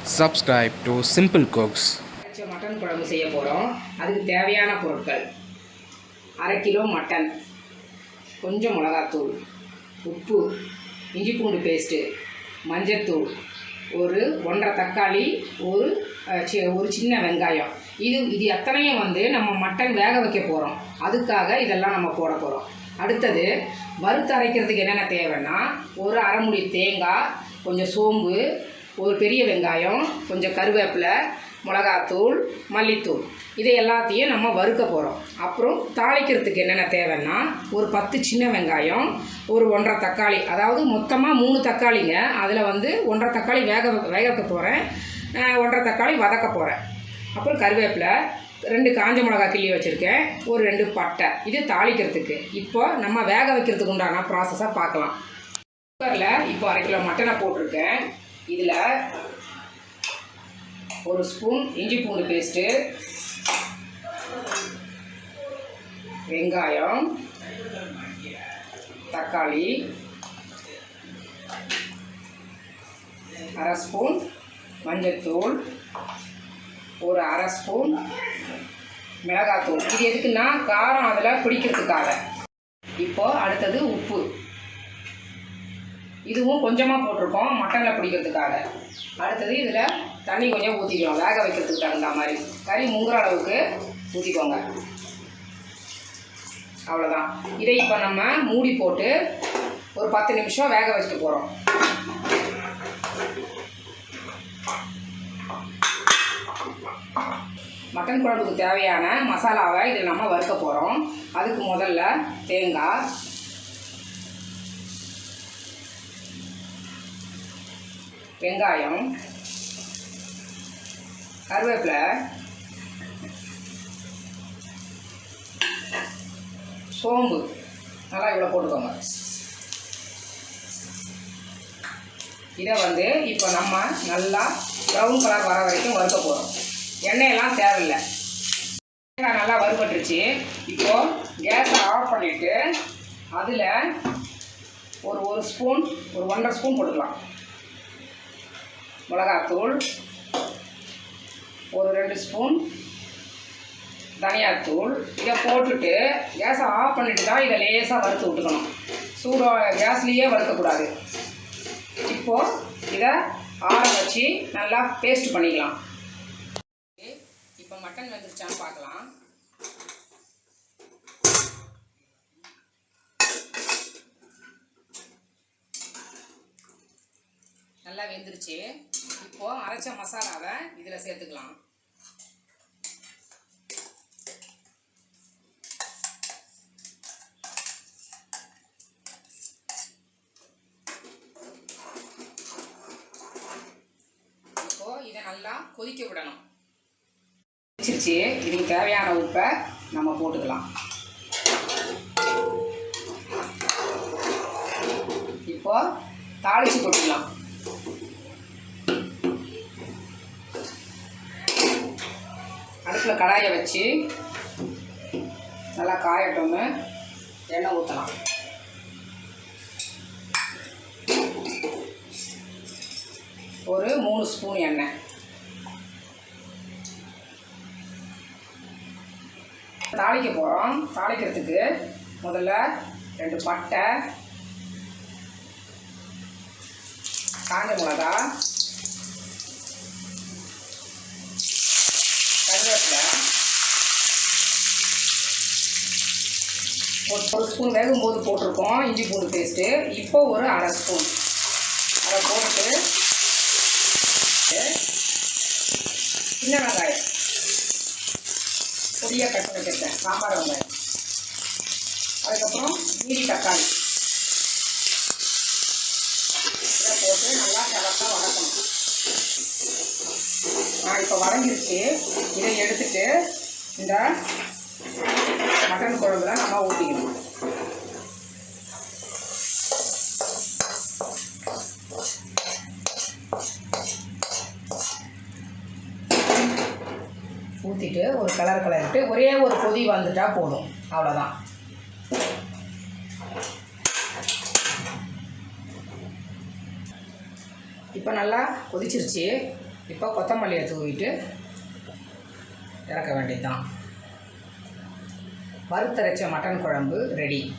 Subscribe to Simple Cooks. Mutton குழம்பு செய்ய போகிறோம். அதுக்கு தேவையான பொருட்கள்: 1/2 கிலோ மட்டன், கொஞ்சம் மிளகாத்தூள், உப்பு, இஞ்சி பூண்டு பேஸ்ட்டு, மஞ்சத்தூள், ஒரு 1.5 தக்காளி, ஒரு சின்ன வெங்காயம். இது எத்தனையும் நம்ம மட்டன் வேக வைக்க போகிறோம். அதுக்காக இதெல்லாம் நம்ம போட போகிறோம். அடுத்தது வறுத்து அரைக்கிறதுக்கு என்னென்ன தேவைன்னா, ஒரு அரை முடி தேங்காய், கொஞ்சம் சோம்பு, ஒரு பெரிய வெங்காயம், கொஞ்சம் கருவேப்பிலை, மிளகாத்தூள், மல்லித்தூள். இதை எல்லாத்தையும் நம்ம வறுக்க போகிறோம். அப்புறம் தாளிக்கிறதுக்கு என்னென்ன தேவைன்னா, ஒரு 10 சின்ன வெங்காயம், ஒரு 1.5 தக்காளி, அதாவது மொத்தமாக 3 தக்காளிங்க. அதில் 1.5 தக்காளி வேக வைக்க போகிறேன், 1.5 தக்காளி வதக்க போகிறேன். அப்புறம் கருவேப்பிலை, 2 காஞ்ச மிளகா கிள்ளி வச்சுருக்கேன், ஒரு 2 பட்டை. இது தாளிக்கிறதுக்கு. இப்போ நம்ம வேக வைக்கிறதுக்கு உண்டான ப்ராசஸாக பார்க்கலாம். குக்கரில் இப்போ 1/2 கிலோ மட்டனை போட்டிருக்கேன். இதில் ஒரு ஸ்பூன் இஞ்சி பூண்டு பேஸ்ட்டு, வெங்காயம், தக்காளி, 1/2 ஸ்பூன் மஞ்சத்தூள், ஒரு 1/2 ஸ்பூன் மிளகாத்தூள். இது எதுக்குன்னா காரம் அதில் பிடிக்கிறதுக்காக. இப்போது அடுத்தது உப்பு. இதுவும் கொஞ்சமாக போட்டிருக்கோம் மட்டனில் பிடிக்கிறதுக்காக. அடுத்தது இதில் தண்ணி கொஞ்சம் ஊற்றிக்கணும், வேக வைக்கிறதுக்கு தகுந்த மாதிரி. கறி முங்குற அளவுக்கு ஊற்றிக்கோங்க. அவ்வளோதான். இதை இப்போ நம்ம மூடி போட்டு ஒரு 10 நிமிஷம் வேக வச்சுட்டு போகிறோம். மட்டன் குழம்புக்கு தேவையான மசாலாவை இதில் நம்ம வறுக்க போகிறோம். அதுக்கு முதல்ல தேங்காய், வெங்காயம், கருவேப்பிலை, சோம்பு, நல்லா இவ்வளோ போட்டுக்கோங்க. இதை இப்போ நம்ம நல்லா ப்ரௌன் கலர் வர வரைக்கும் வறுக்க போகிறோம். எண்ணெயெல்லாம் தேவையில்லை. தேங்காய் நல்லா வறுபட்டுருச்சு. இப்போது கேஸை ஆஃப் பண்ணிவிட்டு அதில் ஒரு ஸ்பூன், ஒரு 1.5 ஸ்பூன் போட்டுக்கலாம் மிளகாத்தூள், ஒரு 2 ஸ்பூன் தனியாத்தூள். இதை போட்டுட்டு கேஸை ஆஃப் பண்ணிவிட்டு தான் இதை லேசாக வறுத்து விட்டுக்கணும். கேஸ்லேயே வறுக்கக்கூடாது. இப்போது இதை ஆற வச்சு நல்லா பேஸ்ட் பண்ணிக்கலாம். இப்போ மட்டன் வெந்துருச்சான்னு பார்க்கலாம். நல்லா வெந்துருச்சு. இப்போது அரைச்ச மசாலாவை இதில் சேர்த்துக்கலாம். இப்போது இதை நல்லா கொதிக்க விடணும். வச்சிருச்சு. இதுக்கு தேவையான உப்பை நம்ம போட்டுக்கலாம். இப்போ தாளித்து போட்டுக்கலாம். அடுப்பில் கடாயை வச்சு நல்லா காயட்டோன்னு எண்ணெய் ஊற்றலாம். ஒரு 3 ஸ்பூன் எண்ணெய். தாளிக்க போகிறோம். தாளிக்கிறதுக்கு முதல்ல 2 பட்டை, காஞ்ச மிளகா, கருவேப்பிலை, ஒரு ஸ்பூன் வேகும்போது போட்டிருக்கோம் இஞ்சி பூண்டு பேஸ்ட்டு. இப்போ ஒரு 1/2 ஸ்பூன் அதை போட்டு சின்ன வெங்காயம் பொடியாக கட் பண்ணி வச்சுருக்கேன், சாம்பார் வெங்காயம். அதுக்கப்புறம் மீதி தக்காளி இதை போட்டு நல்லா கிளறா வதக்கணும். இப்போ வதங்கிருச்சு. இதை எடுத்துட்டு இந்த மட்டன் குழம்புல நம்ம ஊற்றிக்கணும். ஊற்றிட்டு ஒரு கிளறிட்டு ஒரே ஒரு கொதி வந்துட்டால் போதும். அவ்வளோதான். இப்போ நல்லா கொதிச்சிருச்சு. இப்போ கொத்தமல்லியை தூவிட்டு இறக்க வேண்டியதுதான். வறுத்தரைச்ச மட்டன் குழம்பு ரெடி.